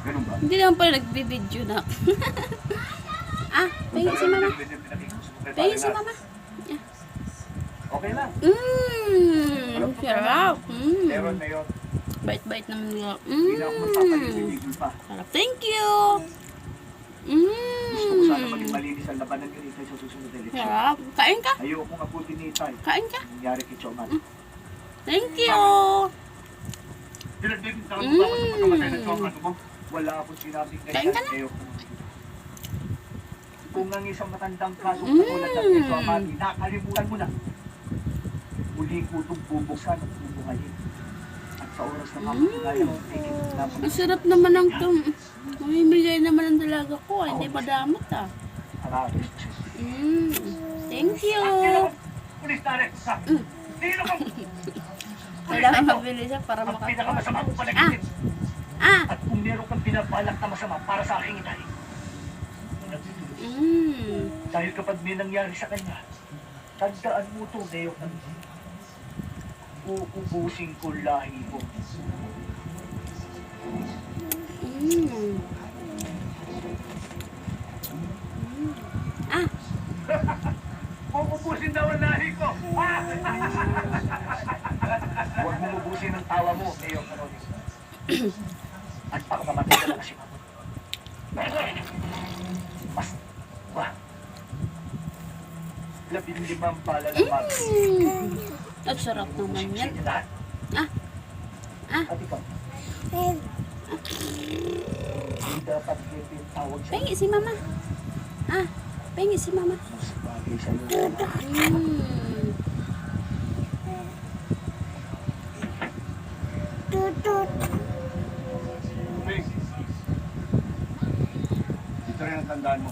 Ganun ba? Hindi naman pala nagbibideo na. Ah, pahingi si mama. Pahingi si mama. Okay lang. Sarap. Meron na yun. Bait-bait naman nila. Hindi na ako magpapaligid pa. Sarap. Thank you. Gusto ko sana maging malinis ang labanan ni Itay sa susunod na eleksyon. Sarap. Kain ka? Ayoko nga puti ni Itay. Kain ka? Nangyari kay Choman. Thank you. Dinagdagan ko ba ako sa pagkamatay ng Choman mo? Wala akong sinabing Kain ka na? Ayoko. Kung ang isang matandang kaso sa tulad ng kay Choman, nakalimutan mo na. Muli ko itong bubuksan at bubuhayin. At sa oras na kapatunayan mo, Ang sarap naman ng tum. Mamimigay naman ang dalaga ko. Hindi madamot ah. Thank you. Pulis na rin! Dino ka! Kailangan mabili siya para Ang pinakamasama makapag... mo palagitin. Ah! At kung meron kang pinabalak na masama para sa aking itay, dahil kapag may nangyari sa kanya, tandaan mo ito, Neo. Uubusin ko lahi mo. Ah! Uubusin daw ang lahi ko! Huwag mo ubusin ang tawa mo, Neo. At baka mamatay ka na kasi mo. Mas, wah. 15 bala ng mami. Ang sarap naman yan. Lahat. Ah! Ah! At ikaw, hindi dapat yung tawag sa Pengi si mama. Ah! Pengi si mama. mas bagay sa iyo. Hey, ito rin ang tandaan mo.